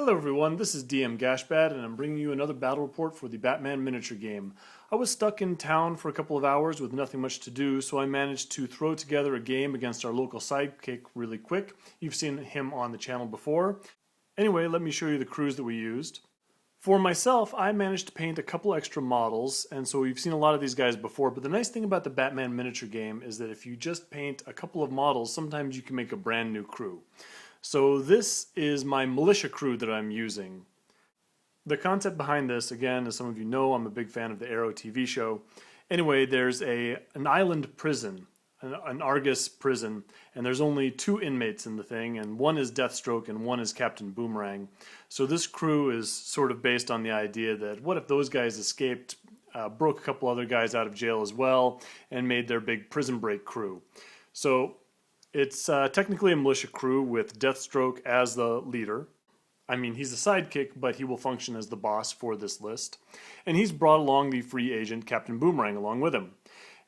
Hello everyone, this is DM Gashbad and I'm bringing you another battle report for the Batman miniature game. I was stuck in town for a couple of hours with nothing much to do, so I managed to throw together a game against our local sidekick really quick. You've seen him on the channel before. Anyway, let me show you the crews that we used. For myself, I managed to paint a couple extra models, and so we've seen a lot of these guys before, but the nice thing about the Batman miniature game is that if you just paint a couple of models, sometimes you can make a brand new crew. So this is my militia crew that I'm using. The concept behind this, again, as some of you know, I'm a big fan of the Arrow TV show. Anyway, there's an island prison, an Argus prison, and there's only 2 inmates in the thing, and one is Deathstroke and one is Captain Boomerang. So this crew is sort of based on the idea that what if those guys escaped, broke a couple other guys out of jail as well, and made their big prison break crew. So it's technically a militia crew with Deathstroke as the leader. I mean, he's a sidekick, but he will function as the boss for this list. And he's brought along the free agent Captain Boomerang along with him.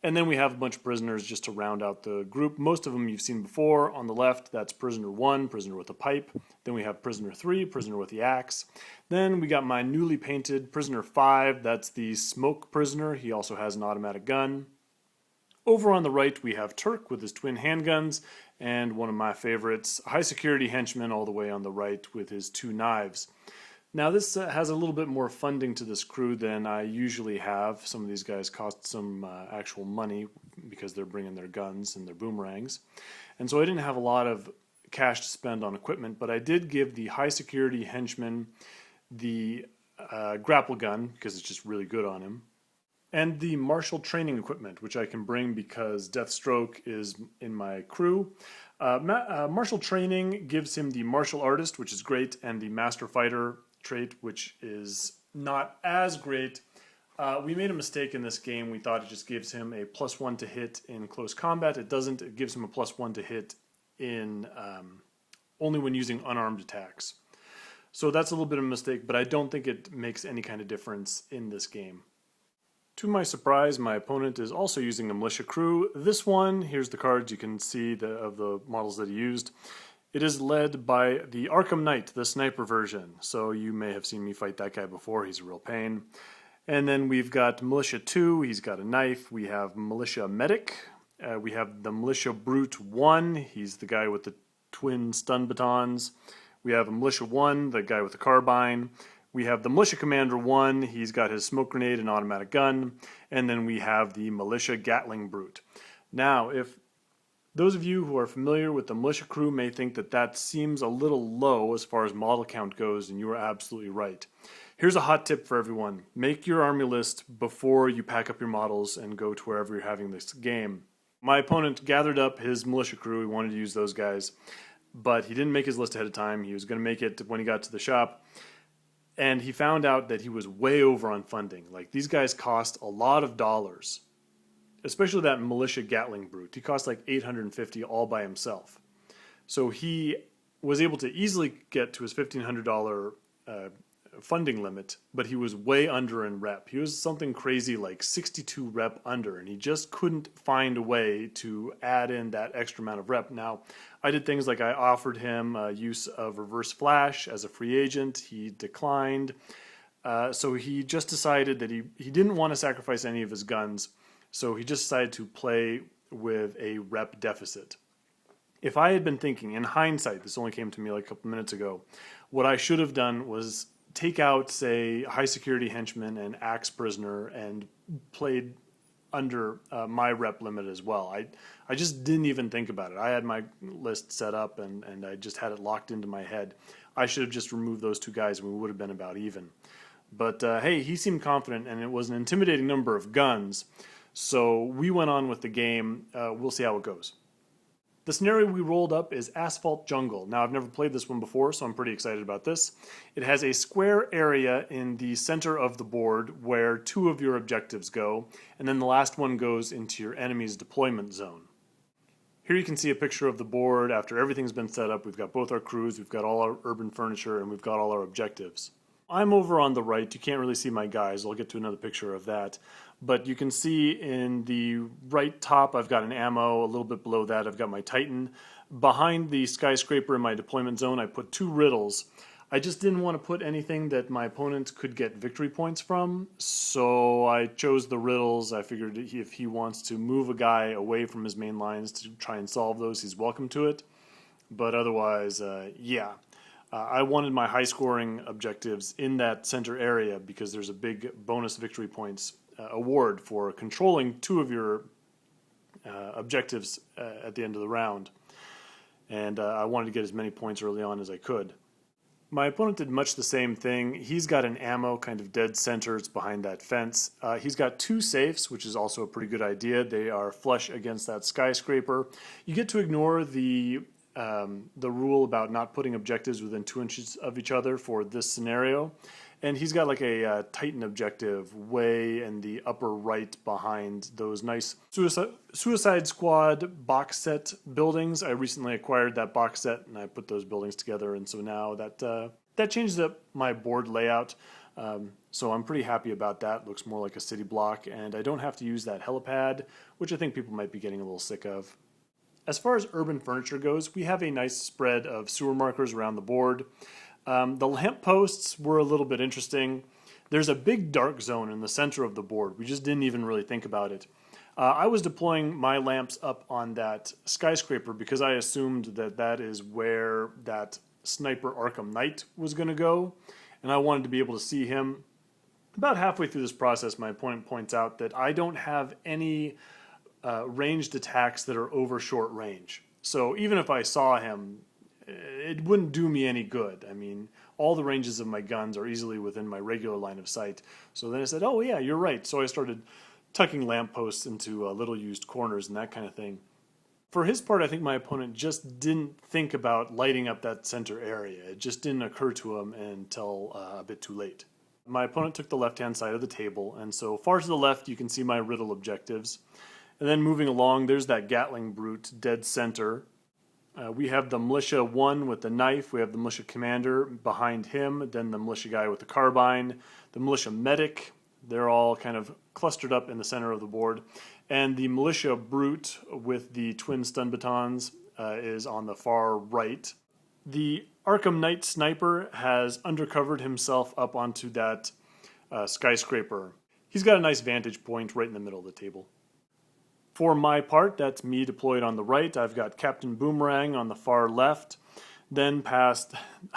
And then we have a bunch of prisoners just to round out the group. Most of them you've seen before. On the left, that's Prisoner 1, prisoner with a pipe. Then we have Prisoner 3, prisoner with the axe. Then we got my newly painted Prisoner 5, that's the smoke prisoner. He also has an automatic gun. Over on the right, we have Turk with his twin handguns, and one of my favorites, high security henchman all the way on the right with his 2 knives. Now this has a little bit more funding to this crew than I usually have. Some of these guys cost some actual money because they're bringing their guns and their boomerangs. And so I didn't have a lot of cash to spend on equipment, but I did give the high security henchman the grapple gun because it's just really good on him. And the martial training equipment, which I can bring because Deathstroke is in my crew. Martial training gives him the martial artist, which is great, and the master fighter trait, which is not as great. We made a mistake in this game. We thought it just gives him a +1 to hit in close combat. It doesn't. It gives him a +1 to hit in only when using unarmed attacks. So that's a little bit of a mistake, but I don't think it makes any kind of difference in this game. To my surprise, my opponent is also using a militia crew. This one, here's the cards you can see of the models that he used. It is led by the Arkham Knight, the sniper version. So you may have seen me fight that guy before. He's a real pain. And then we've got Militia 2. He's got a knife. We have Militia Medic. We have the Militia Brute 1. He's the guy with the twin stun batons. We have a Militia 1, the guy with the carbine. We have the Militia Commander 1, he's got his smoke grenade and automatic gun, and then we have the Militia Gatling Brute. Now, if those of you who are familiar with the militia crew may think that that seems a little low as far as model count goes, and you are absolutely right. Here's a hot tip for everyone. Make your army list before you pack up your models and go to wherever you're having this game. My opponent gathered up his militia crew, he wanted to use those guys, but he didn't make his list ahead of time. He was going to make it when he got to the shop. And he found out that he was way over on funding. Like, these guys cost a lot of dollars. Especially that Militia Gatling Brute. He cost like $850 all by himself. So he was able to easily get to his $1,500 funding limit, but he was way under in rep. He was something crazy like 62 rep under, and he just couldn't find a way to add in that extra amount of rep. Now, I did things like I offered him use of reverse flash as a free agent. He declined. So he just decided that he didn't want to sacrifice any of his guns, so he just decided to play with a rep deficit. If I had been thinking, in hindsight, this only came to me like a couple minutes ago, what I should have done was take out, say, high security henchman and axe prisoner and played under my rep limit as well. I just didn't even think about it. I had my list set up and I just had it locked into my head. I should have just removed those 2 guys and we would have been about even. But hey, he seemed confident and it was an intimidating number of guns. So we went on with the game. We'll see how it goes. The scenario we rolled up is Asphalt Jungle. Now, I've never played this one before, so I'm pretty excited about this. It has a square area in the center of the board where 2 of your objectives go, and then the last one goes into your enemy's deployment zone. Here you can see a picture of the board after everything's been set up. We've got both our crews, we've got all our urban furniture, and we've got all our objectives. I'm over on the right. You can't really see my guys. I'll get to another picture of that. But you can see in the right top, I've got an ammo. A little bit below that, I've got my Titan. Behind the skyscraper in my deployment zone, I put 2 riddles. I just didn't want to put anything that my opponent could get victory points from, so I chose the riddles. I figured if he wants to move a guy away from his main lines to try and solve those, he's welcome to it. But otherwise, I wanted my high-scoring objectives in that center area because there's a big bonus victory points award for controlling 2 of your objectives at the end of the round. And I wanted to get as many points early on as I could. My opponent did much the same thing. He's got an ammo kind of dead center. It's behind that fence. He's got 2 safes, which is also a pretty good idea. They are flush against that skyscraper. You get to ignore the rule about not putting objectives within 2 inches of each other for this scenario. And he's got like a Titan objective way in the upper right behind those nice Suicide Squad box set buildings. I recently acquired that box set and I put those buildings together, and so now that changes up my board layout. So I'm pretty happy about that. It looks more like a city block, and I don't have to use that helipad, which I think people might be getting a little sick of. As far as urban furniture goes, we have a nice spread of sewer markers around the board. The lampposts were a little bit interesting. There's a big dark zone in the center of the board. We just didn't even really think about it. I was deploying my lamps up on that skyscraper because I assumed that that is where that sniper Arkham Knight was going to go, and I wanted to be able to see him. About halfway through this process, my opponent points out that I don't have any ranged attacks that are over short range. So even if I saw him, it wouldn't do me any good. I mean, all the ranges of my guns are easily within my regular line of sight. So then I said, oh yeah, you're right. So I started tucking lampposts into little used corners and that kind of thing. For his part, I think my opponent just didn't think about lighting up that center area. It just didn't occur to him until a bit too late. My opponent took the left-hand side of the table, and so far to the left you can see my riddle objectives. And then moving along, there's that Gatling Brute dead center. We have the Militia 1 with the knife, we have the Militia Commander behind him, then the Militia guy with the carbine, the Militia Medic. They're all kind of clustered up in the center of the board. And the Militia Brute with the twin stun batons is on the far right. The Arkham Knight sniper has undercovered himself up onto that skyscraper. He's got a nice vantage point right in the middle of the table. For my part, that's me deployed on the right. I've got Captain Boomerang on the far left. Then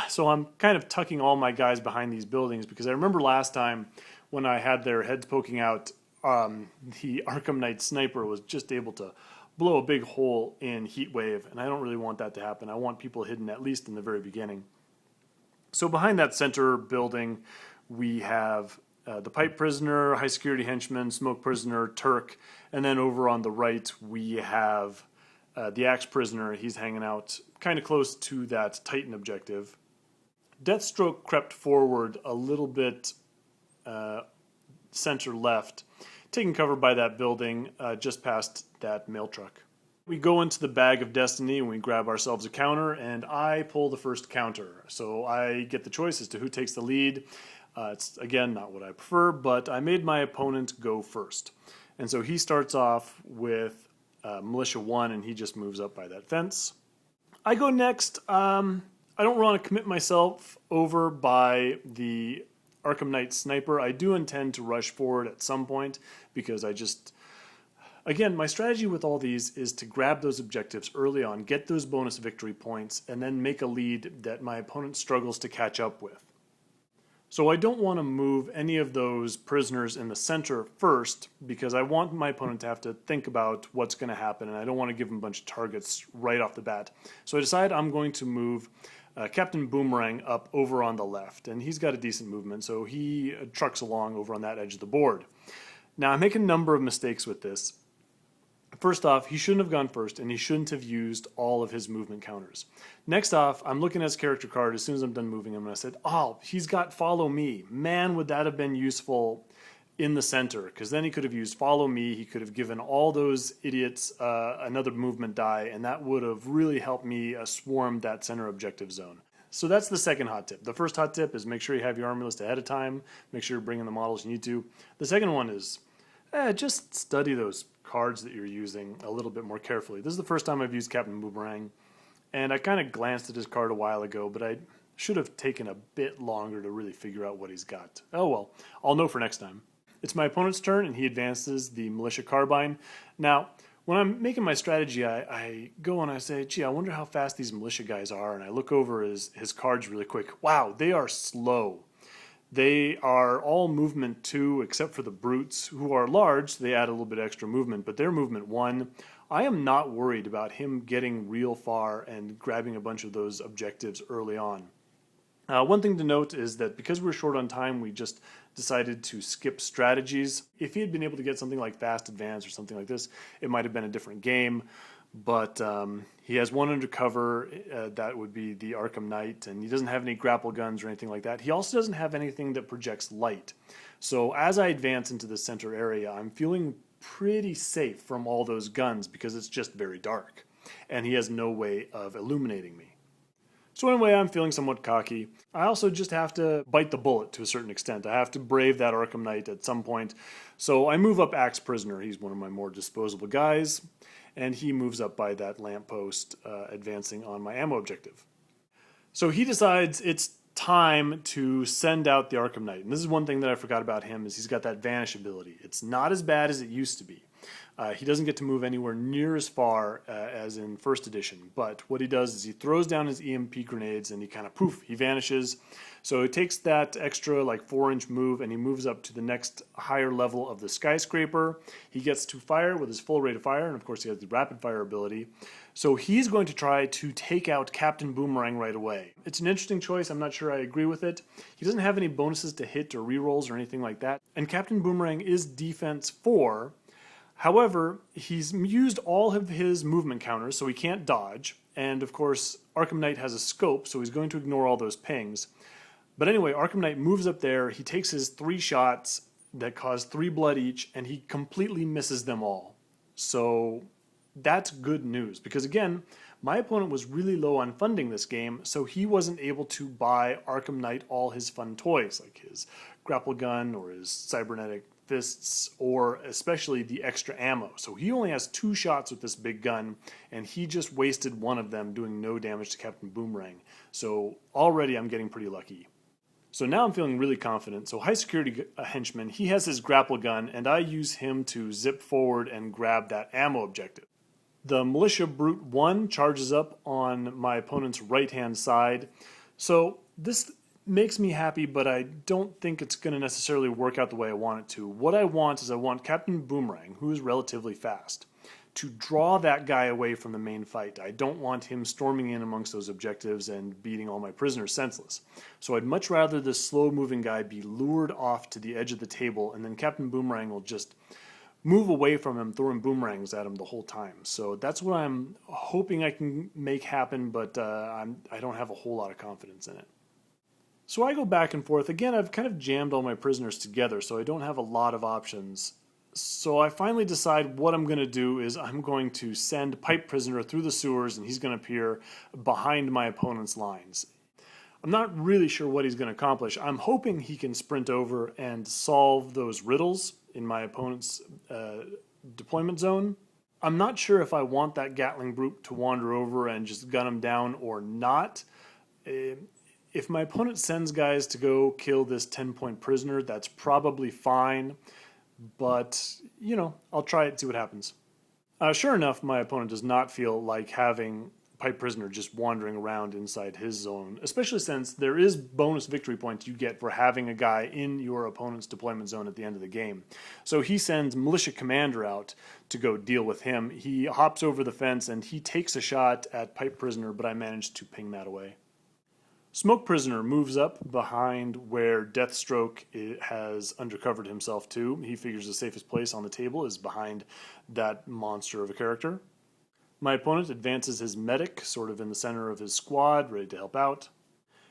so I'm kind of tucking all my guys behind these buildings because I remember last time when I had their heads poking out, the Arkham Knight sniper was just able to blow a big hole in Heatwave, and I don't really want that to happen. I want people hidden at least in the very beginning. So behind that center building, we have the Pipe Prisoner, High Security Henchman, Smoke Prisoner, Turk, and then over on the right we have the Axe Prisoner. He's hanging out kind of close to that Titan objective. Deathstroke crept forward a little bit center left, taking cover by that building just past that mail truck. We go into the Bag of Destiny and we grab ourselves a counter, and I pull the first counter. So I get the choice as to who takes the lead. It's, again, not what I prefer, but I made my opponent go first. And so he starts off with Militia 1, and he just moves up by that fence. I go next. I don't want to commit myself over by the Arkham Knight sniper. I do intend to rush forward at some point because again, my strategy with all these is to grab those objectives early on, get those bonus victory points, and then make a lead that my opponent struggles to catch up with. So I don't want to move any of those prisoners in the center first because I want my opponent to have to think about what's going to happen, and I don't want to give him a bunch of targets right off the bat. So I decide I'm going to move Captain Boomerang up over on the left, and he's got a decent movement, so he trucks along over on that edge of the board. Now I make a number of mistakes with this. First off, he shouldn't have gone first, and he shouldn't have used all of his movement counters. Next off, I'm looking at his character card as soon as I'm done moving him, and I said, oh, he's got follow me. Man, would that have been useful in the center, because then he could have used follow me, he could have given all those idiots another movement die, and that would have really helped me swarm that center objective zone. So that's the second hot tip. The first hot tip is make sure you have your army list ahead of time, make sure you're bringing the models you need to. The second one is just study those cards that you're using a little bit more carefully. This is the first time I've used Captain Boomerang, and I kind of glanced at his card a while ago, but I Should have taken a bit longer to really figure out what he's got. Oh well, I'll know for next time. It's my opponent's turn, and he advances the Militia Carbine. Now, when I'm making my strategy, I go and I say, gee, I wonder how fast these militia guys are, and I look over his cards really quick. Wow, they are slow. They are all movement 2, except for the brutes, who are large. They add a little bit extra movement, but they're movement 1. I am not worried about him getting real far and grabbing a bunch of those objectives early on. One thing to note is that because we're short on time, we just decided to skip strategies. If he had been able to get something like fast advance or something like this, it might have been a different game. But he has one undercover, that would be the Arkham Knight, and he doesn't have any grapple guns or anything like that. He also doesn't have anything that projects light. So as I advance into the center area, I'm feeling pretty safe from all those guns because it's just very dark. And he has no way of illuminating me. So anyway, I'm feeling somewhat cocky. I also just have to bite the bullet to a certain extent. I have to brave that Arkham Knight at some point. So I move up Axe Prisoner. He's one of my more disposable guys. And he moves up by that lamppost, advancing on my ammo objective. So he decides it's time to send out the Arkham Knight. And this is one thing that I forgot about him, is he's got that vanish ability. It's not as bad as it used to be. He doesn't get to move anywhere near as far as in first edition, but what he does is he throws down his EMP grenades and he kind of poof, he vanishes. So it takes that extra like 4-inch move and he moves up to the next higher level of the skyscraper. He gets to fire with his full rate of fire, and of course he has the rapid fire ability. So he's going to try to take out Captain Boomerang right away. It's an interesting choice. I'm not sure I agree with it. He doesn't have any bonuses to hit or rerolls or anything like that. And Captain Boomerang is defense 4. However, he's used all of his movement counters, so he can't dodge. And of course, Arkham Knight has a scope, so he's going to ignore all those pings. But anyway, Arkham Knight moves up there. He takes his 3 shots that cause 3 blood each, and he completely misses them all. So that's good news, because again, my opponent was really low on funding this game, so he wasn't able to buy Arkham Knight all his fun toys, like his grapple gun or his cybernetic fists, or especially the extra ammo. So he only has 2 shots with this big gun, and he just wasted one of them doing no damage to Captain Boomerang. So already I'm getting pretty lucky. So now I'm feeling really confident. So high security henchman, he has his grapple gun, and I use him to zip forward and grab that ammo objective. The Militia Brute 1 charges up on my opponent's right-hand side. So this makes me happy, but I don't think it's going to necessarily work out the way I want it to. What I want is I want Captain Boomerang, who is relatively fast, to draw that guy away from the main fight. I don't want him storming in amongst those objectives and beating all my prisoners senseless. So I'd much rather this slow-moving guy be lured off to the edge of the table, and then Captain Boomerang will just move away from him, throwing boomerangs at him the whole time. So that's what I'm hoping I can make happen, but I don't have a whole lot of confidence in it. So I go back and forth. Again, I've kind of jammed all my prisoners together, so I don't have a lot of options. So I finally decide what I'm going to do is I'm going to send Pipe Prisoner through the sewers, and he's going to appear behind my opponent's lines. I'm not really sure what he's going to accomplish. I'm hoping he can sprint over and solve those riddles in my opponent's deployment zone. I'm not sure if I want that Gatling Brute to wander over and just gun him down or not. If my opponent sends guys to go kill this 10-point prisoner, that's probably fine. But, you know, I'll try it and see what happens. Sure enough, my opponent does not feel like having Pipe Prisoner just wandering around inside his zone, especially since there is bonus victory points you get for having a guy in your opponent's deployment zone at the end of the game. So he sends Militia Commander out to go deal with him. He hops over the fence and he takes a shot at Pipe Prisoner, but I managed to ping that away. Smoke Prisoner moves up behind where Deathstroke has undercovered himself to. He figures the safest place on the table is behind that monster of a character. My opponent advances his medic, sort of in the center of his squad, ready to help out.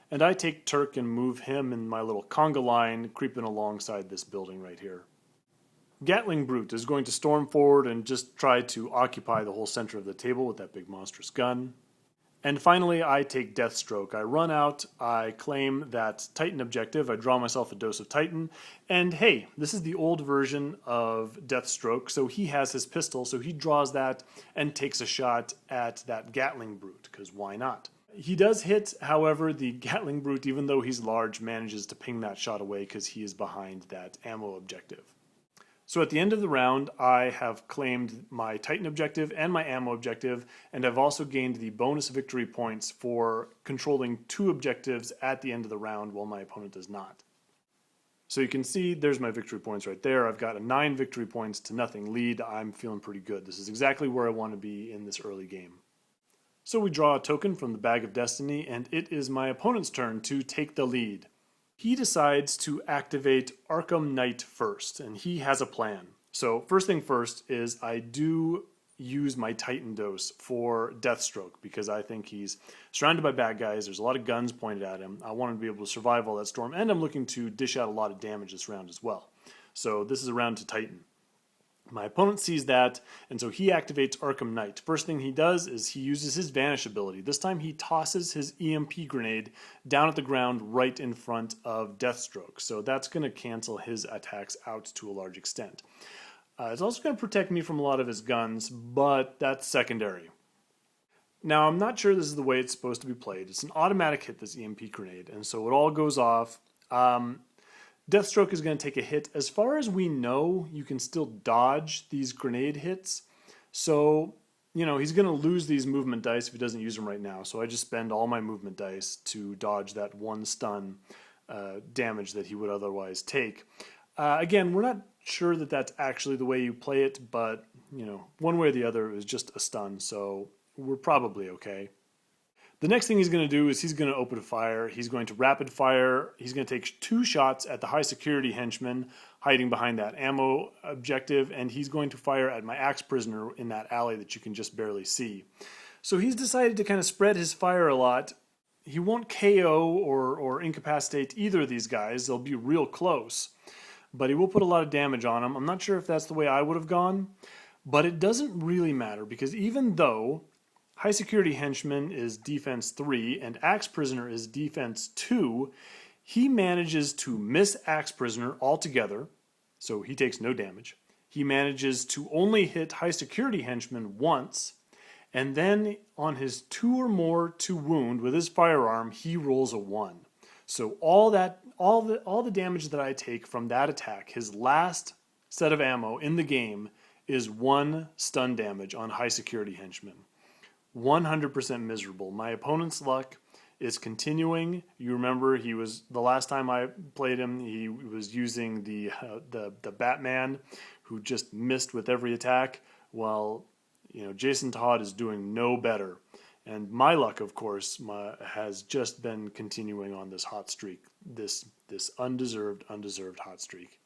And I take Turk and move him in my little conga line, creeping alongside this building right here. Gatling Brute is going to storm forward and just try to occupy the whole center of the table with that big monstrous gun. And finally, I take Deathstroke. I run out, I claim that Titan objective, I draw myself a dose of Titan, and hey, this is the old version of Deathstroke, so he has his pistol, so he draws that and takes a shot at that Gatling Brute, because why not? He does hit, however, the Gatling Brute, even though he's large, manages to ping that shot away because he is behind that ammo objective. So at the end of the round, I have claimed my Titan objective and my ammo objective, and I've also gained the bonus victory points for controlling 2 objectives at the end of the round while my opponent does not. So you can see there's my victory points right there. I've got a 9 victory points to nothing lead. I'm feeling pretty good. This is exactly where I want to be in this early game. So we draw a token from the Bag of Destiny, and it is my opponent's turn to take the lead. He decides to activate Arkham Knight first, and he has a plan. So first thing first is I do use my Titan dose for Deathstroke because I think he's surrounded by bad guys. There's a lot of guns pointed at him. I want him to be able to survive all that storm, and I'm looking to dish out a lot of damage this round as well. So this is a round to Titan. My opponent sees that, and so he activates Arkham Knight. First thing he does is he uses his Vanish ability. This time he tosses his EMP grenade down at the ground right in front of Deathstroke. So that's going to cancel his attacks out to a large extent. It's also going to protect me from a lot of his guns, but that's secondary. Now, I'm not sure this is the way it's supposed to be played. It's an automatic hit, this EMP grenade, and so it all goes off. Deathstroke is going to take a hit. As far as we know, you can still dodge these grenade hits. So, he's going to lose these movement dice if he doesn't use them right now. So I just spend all my movement dice to dodge that 1 stun damage that he would otherwise take. Again, we're not sure that that's actually the way you play it, but, one way or the other, it was just a stun. So we're probably okay. The next thing he's going to do is he's going to open fire. He's going to rapid fire. He's going to take 2 shots at the high security henchman hiding behind that ammo objective, and he's going to fire at my axe prisoner in that alley that you can just barely see. So he's decided to kind of spread his fire a lot. He won't KO or incapacitate either of these guys. They'll be real close, but he will put a lot of damage on them. I'm not sure if that's the way I would have gone, but it doesn't really matter because even though High Security Henchman is Defense 3 and Axe Prisoner is Defense 2, he manages to miss Axe Prisoner altogether, so he takes no damage. He manages to only hit High Security Henchman once, and then on his 2 or more to wound with his firearm, he rolls a 1. So all the damage that I take from that attack, his last set of ammo in the game, is 1 stun damage on High Security Henchman. 100% miserable. My opponent's luck is continuing. You remember the last time I played him, he was using the Batman who just missed with every attack. Well, Jason Todd is doing no better. And my luck, of course, has just been continuing on this hot streak, this undeserved hot streak.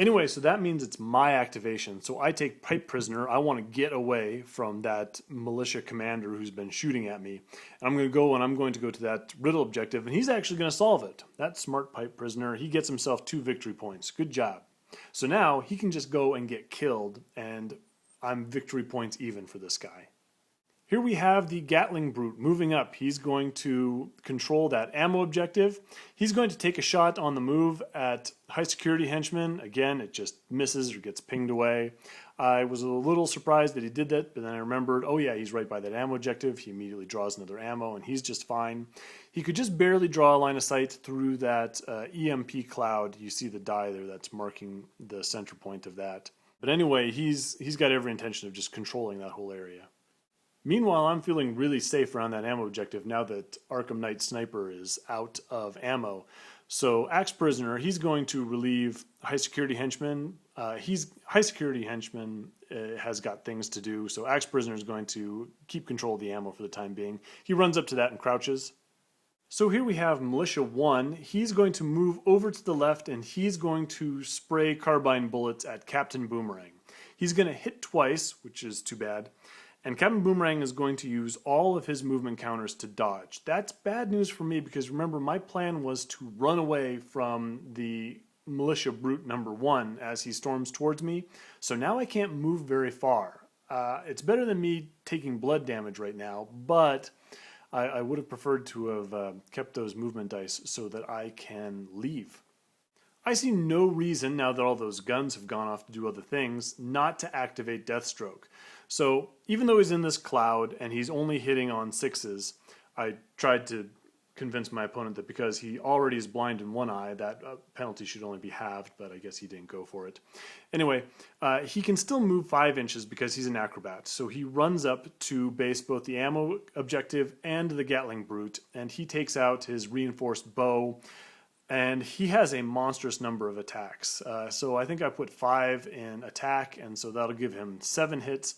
Anyway, so that means it's my activation. So I take Pipe Prisoner. I want to get away from that militia commander who's been shooting at me. And I'm going to go to that riddle objective, and he's actually going to solve it. That smart Pipe Prisoner, he gets himself 2 victory points. Good job. So now he can just go and get killed, and I'm victory points even for this guy. Here we have the Gatling Brute moving up. He's going to control that ammo objective. He's going to take a shot on the move at High Security Henchman. Again, it just misses or gets pinged away. I was a little surprised that he did that, but then I remembered, oh yeah, he's right by that ammo objective. He immediately draws another ammo, and he's just fine. He could just barely draw a line of sight through that EMP cloud. You see the die there that's marking the center point of that. But anyway, he's got every intention of just controlling that whole area. Meanwhile, I'm feeling really safe around that ammo objective now that Arkham Knight Sniper is out of ammo. So Axe Prisoner, he's going to relieve High Security Henchman. High Security Henchman has got things to do, so Axe Prisoner is going to keep control of the ammo for the time being. He runs up to that and crouches. So here we have Militia 1. He's going to move over to the left, and he's going to spray carbine bullets at Captain Boomerang. He's going to hit twice, which is too bad. And Captain Boomerang is going to use all of his movement counters to dodge. That's bad news for me because remember, my plan was to run away from the Militia Brute number 1 as he storms towards me. So now I can't move very far. It's better than me taking blood damage right now, but I would have preferred to have kept those movement dice so that I can leave. I see no reason, now that all those guns have gone off to do other things, not to activate Deathstroke. So even though he's in this cloud and he's only hitting on 6s, I tried to convince my opponent that because he already is blind in one eye, that penalty should only be halved, but I guess he didn't go for it. Anyway, he can still move 5 inches because he's an acrobat, so he runs up to base both the ammo objective and the Gatling Brute, and he takes out his reinforced bow, and he has a monstrous number of attacks. So I think I put 5 in attack, and so that'll give him 7 hits.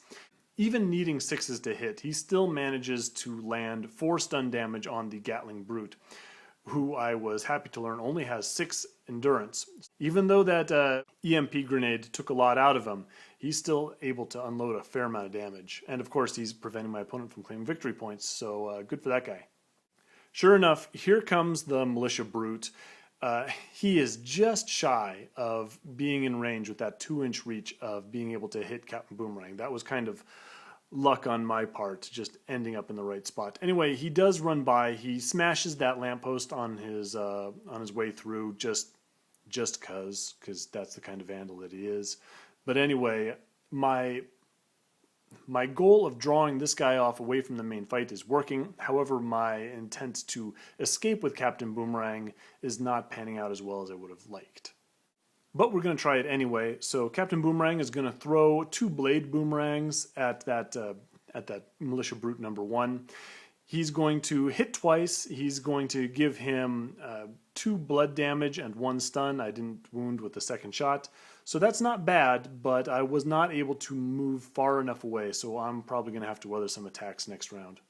Even needing 6s to hit, he still manages to land 4 stun damage on the Gatling Brute, who I was happy to learn only has 6 endurance. Even though that EMP grenade took a lot out of him, he's still able to unload a fair amount of damage. And of course, he's preventing my opponent from claiming victory points, so good for that guy. Sure enough, here comes the Militia Brute. He is just shy of being in range with that 2-inch reach of being able to hit Captain Boomerang. That was kind of luck on my part, just ending up in the right spot. Anyway, he does run by. He smashes that lamppost on his way through, just cause that's the kind of vandal that he is. But anyway, my goal of drawing this guy off away from the main fight is working. However, my intent to escape with Captain Boomerang is not panning out as well as I would have liked. But we're going to try it anyway. So Captain Boomerang is going to throw 2 blade boomerangs at that Militia Brute number 1. He's going to hit twice. He's going to give him 2 blood damage and 1 stun. I didn't wound with the second shot. So that's not bad, but I was not able to move far enough away, so I'm probably going to have to weather some attacks next round.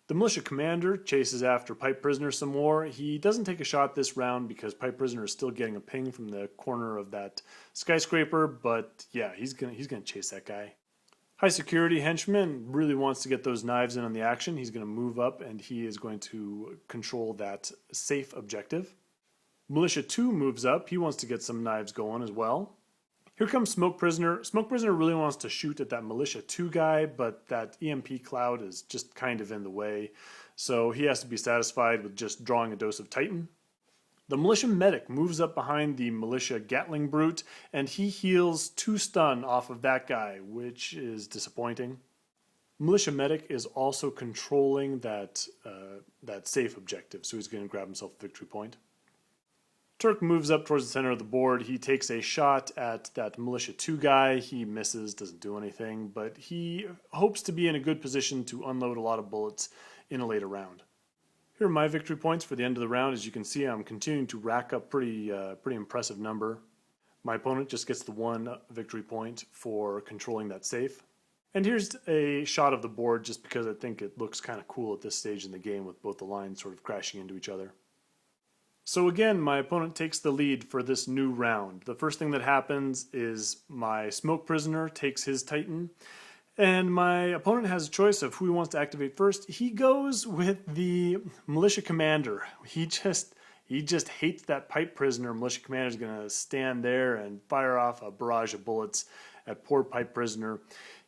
The Militia Commander chases after Pipe Prisoner some more. He doesn't take a shot this round because Pipe Prisoner is still getting a ping from the corner of that skyscraper, but yeah, he's gonna chase that guy. High Security Henchman really wants to get those knives in on the action. He's going to move up and he is going to control that safe objective. Militia 2 moves up. He wants to get some knives going as well. Here comes Smoke Prisoner. Smoke Prisoner really wants to shoot at that Militia 2 guy, but that EMP cloud is just kind of in the way. So he has to be satisfied with just drawing a dose of Titan. The Militia Medic moves up behind the Militia Gatling Brute, and he heals 2 stun off of that guy, which is disappointing. Militia Medic is also controlling that safe objective, so he's going to grab himself a victory point. Turk moves up towards the center of the board. He takes a shot at that Militia 2 guy. He misses, doesn't do anything, but he hopes to be in a good position to unload a lot of bullets in a later round. Here are my victory points for the end of the round. As you can see, I'm continuing to rack up pretty impressive number. My opponent just gets the 1 victory point for controlling that safe. And here's a shot of the board just because I think it looks kind of cool at this stage in the game with both the lines sort of crashing into each other. So again, my opponent takes the lead for this new round. The first thing that happens is my Smoke Prisoner takes his Titan, and my opponent has a choice of who he wants to activate first. He goes with the Militia Commander. He just hates that Pipe Prisoner. Militia Commander is going to stand there and fire off a barrage of bullets at poor Pipe Prisoner.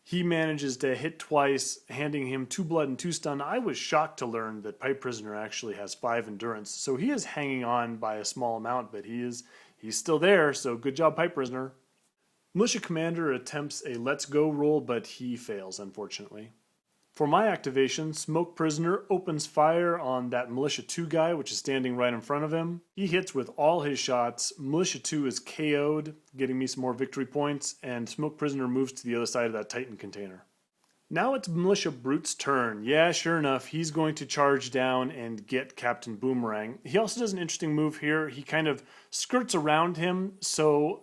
He manages to hit twice, handing him 2 blood and 2 stun. I was shocked to learn that Pipe Prisoner actually has 5 endurance, so he is hanging on by a small amount, but he's still there, so good job, Pipe Prisoner. Militia Commander attempts a Let's Go roll, but he fails, unfortunately. For my activation, Smoke Prisoner opens fire on that Militia 2 guy, which is standing right in front of him. He hits with all his shots. Militia 2 is KO'd, getting me some more victory points, and Smoke Prisoner moves to the other side of that Titan container. Now it's Militia Brute's turn. Yeah, sure enough, he's going to charge down and get Captain Boomerang. He also does an interesting move here. He kind of skirts around him, so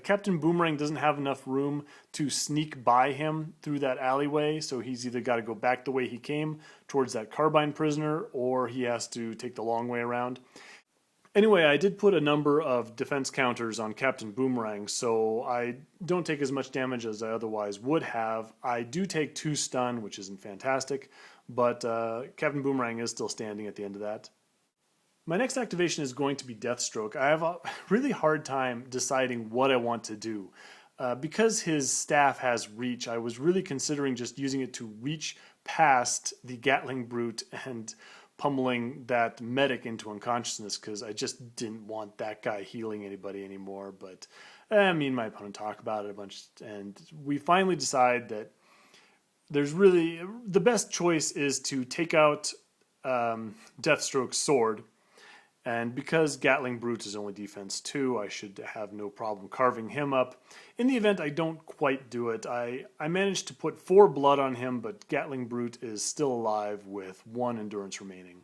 Captain Boomerang doesn't have enough room to sneak by him through that alleyway, so he's either got to go back the way he came towards that Carbine Prisoner, or he has to take the long way around. Anyway, I did put a number of defense counters on Captain Boomerang, so I don't take as much damage as I otherwise would have. I do take 2 stun, which isn't fantastic, but Captain Boomerang is still standing at the end of that. My next activation is going to be Deathstroke. I have a really hard time deciding what I want to do. Because his staff has reach, I was really considering just using it to reach past the Gatling Brute and pummeling that medic into unconsciousness, because I just didn't want that guy healing anybody anymore. But me and my opponent talk about it a bunch, and we finally decide that there's really the best choice is to take out Deathstroke's sword. And because Gatling Brute is only defense 2, I should have no problem carving him up. In the event I don't quite do it, I managed to put 4 blood on him, but Gatling Brute is still alive with 1 endurance remaining.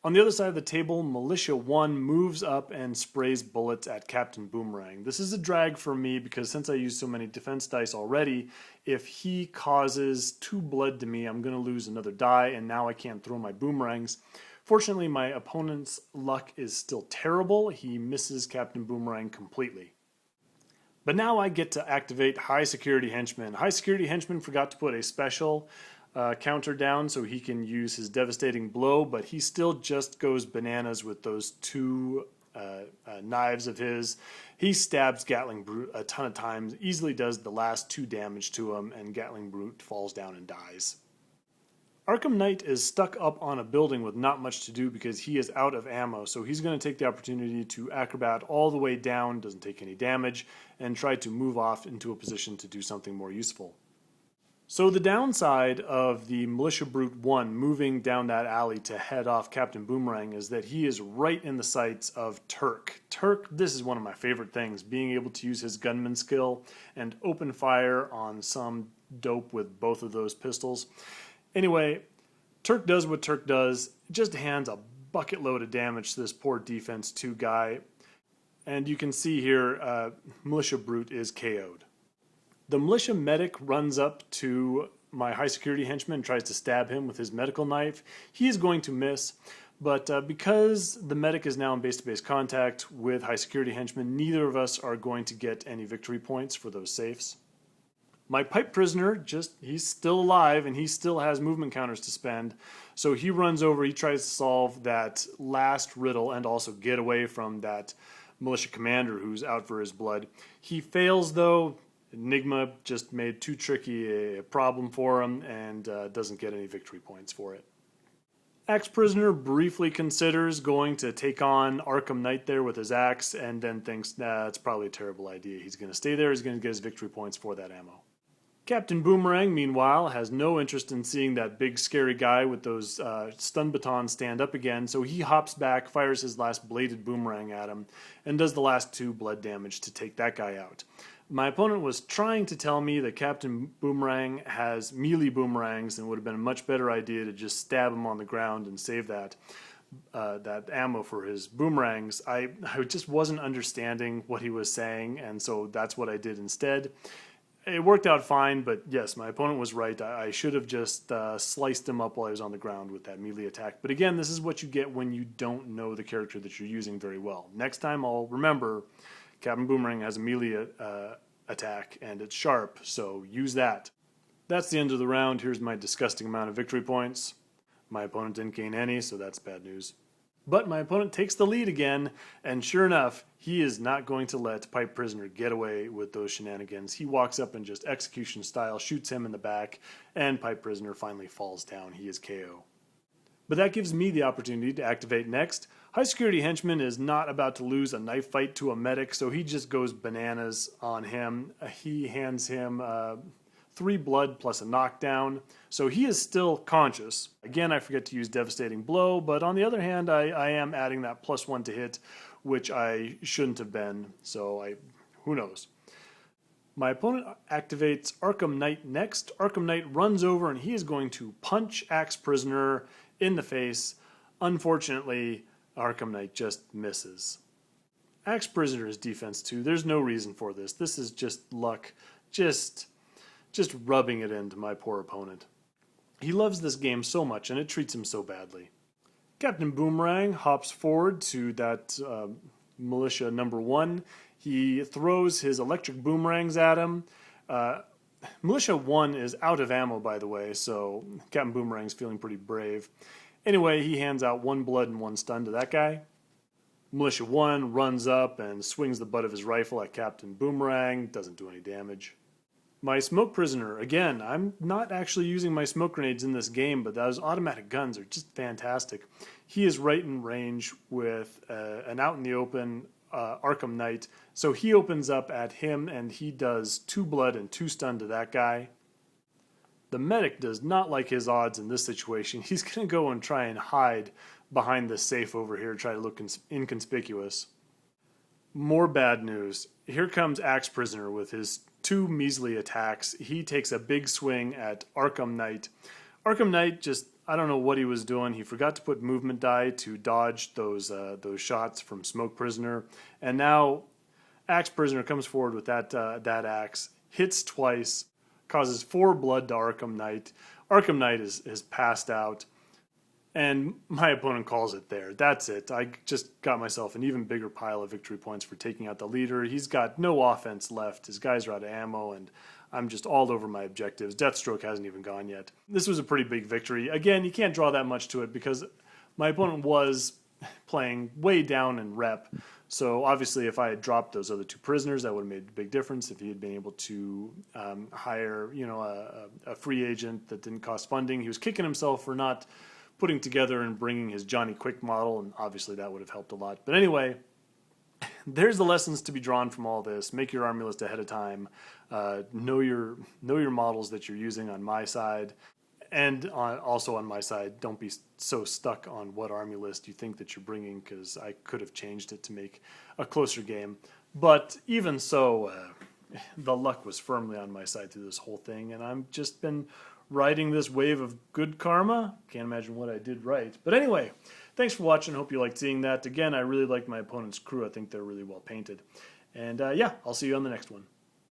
On the other side of the table, Militia 1 moves up and sprays bullets at Captain Boomerang. This is a drag for me because since I used so many defense dice already, if he causes 2 blood to me, I'm going to lose another die, and now I can't throw my boomerangs. Fortunately, my opponent's luck is still terrible. He misses Captain Boomerang completely. But now I get to activate High Security Henchman. High Security Henchman forgot to put a special counter down so he can use his devastating blow, but he still just goes bananas with those 2 knives of his. He stabs Gatling Brute a ton of times, easily does the last 2 damage to him, and Gatling Brute falls down and dies. Arkham Knight is stuck up on a building with not much to do because he is out of ammo, so he's going to take the opportunity to acrobat all the way down, doesn't take any damage, and try to move off into a position to do something more useful. So the downside of the Militia Brute 1 moving down that alley to head off Captain Boomerang is that he is right in the sights of Turk. Turk, this is one of my favorite things, being able to use his gunman skill and open fire on some dope with both of those pistols. Anyway, Turk does what Turk does, just hands a bucket load of damage to this poor defense 2 guy. And you can see here, Militia Brute is KO'd. The Militia Medic runs up to my High Security Henchman and tries to stab him with his medical knife. He is going to miss, but because the Medic is now in base-to-base contact with High Security Henchman, neither of us are going to get any victory points for those safes. My pipe prisoner, he's still alive and he still has movement counters to spend. So he runs over, he tries to solve that last riddle and also get away from that militia commander who's out for his blood. He fails though. Enigma just made too tricky a problem for him and doesn't get any victory points for it. Axe Prisoner briefly considers going to take on Arkham Knight there with his axe and then thinks, nah, it's probably a terrible idea. He's going to stay there, he's going to get his victory points for that ammo. Captain Boomerang, meanwhile, has no interest in seeing that big scary guy with those stun batons stand up again, so he hops back, fires his last bladed boomerang at him, and does the last 2 blood damage to take that guy out. My opponent was trying to tell me that Captain Boomerang has melee boomerangs and it would have been a much better idea to just stab him on the ground and save that ammo for his boomerangs. I just wasn't understanding what he was saying, and so that's what I did instead. It worked out fine, but yes, my opponent was right. I should have just sliced him up while he was on the ground with that melee attack. But again, this is what you get when you don't know the character that you're using very well. Next time I'll remember Captain Boomerang has a melee attack and it's sharp, so use that. That's the end of the round. Here's my disgusting amount of victory points. My opponent didn't gain any, so that's bad news. But my opponent takes the lead again, and sure enough, he is not going to let Pipe Prisoner get away with those shenanigans. He walks up and just execution style shoots him in the back, and Pipe Prisoner finally falls down. He is KO. But that gives me the opportunity to activate next. High Security Henchman is not about to lose a knife fight to a medic, so he just goes bananas on him. He hands him 3 blood plus a knockdown, so he is still conscious. Again, I forget to use Devastating Blow, but on the other hand, I am adding that +1 to hit, which I shouldn't have been, so who knows. My opponent activates Arkham Knight next. Arkham Knight runs over and he is going to punch Axe Prisoner in the face. Unfortunately, Arkham Knight just misses. Axe Prisoner is defense 2. There's no reason for this. This is just luck. Just rubbing it into my poor opponent. He loves this game so much and it treats him so badly. Captain Boomerang hops forward to that militia number 1. He throws his electric boomerangs at him. Militia 1 is out of ammo, by the way, so Captain Boomerang's feeling pretty brave. Anyway, he hands out 1 blood and 1 stun to that guy. Militia 1 runs up and swings the butt of his rifle at Captain Boomerang. Doesn't do any damage. My smoke prisoner, again, I'm not actually using my smoke grenades in this game, but those automatic guns are just fantastic. He is right in range with an out in the open Arkham Knight, so he opens up at him and he does 2 blood and 2 stun to that guy. The medic does not like his odds in this situation. He's going to go and try and hide behind this safe over here, try to look inconspicuous. More bad news. Here comes Axe Prisoner with his 2 measly attacks. He takes a big swing at Arkham Knight. Arkham Knight just, I don't know what he was doing. He forgot to put movement die to dodge those shots from Smoke Prisoner. And now Axe Prisoner comes forward with that axe, hits twice, causes 4 blood to Arkham Knight. Arkham Knight is passed out. And my opponent calls it there. That's it. I just got myself an even bigger pile of victory points for taking out the leader. He's got no offense left. His guys are out of ammo, and I'm just all over my objectives. Deathstroke hasn't even gone yet. This was a pretty big victory. Again, you can't draw that much to it because my opponent was playing way down in rep. So obviously if I had dropped those other 2 prisoners, that would have made a big difference. If he had been able to hire a free agent that didn't cost funding. He was kicking himself for not putting together and bringing his Johnny Quick model, and obviously that would have helped a lot. But anyway, there's the lessons to be drawn from all this. Make your army list ahead of time. Know your models that you're using on my side, and also on my side. Don't be so stuck on what army list you think that you're bringing, because I could have changed it to make a closer game. But even so, the luck was firmly on my side through this whole thing, and I've just been riding this wave of good karma. Can't imagine what I did right. But anyway, thanks for watching. Hope you liked seeing that. Again, I really like my opponent's crew. I think they're really well painted. And yeah, I'll see you on the next one.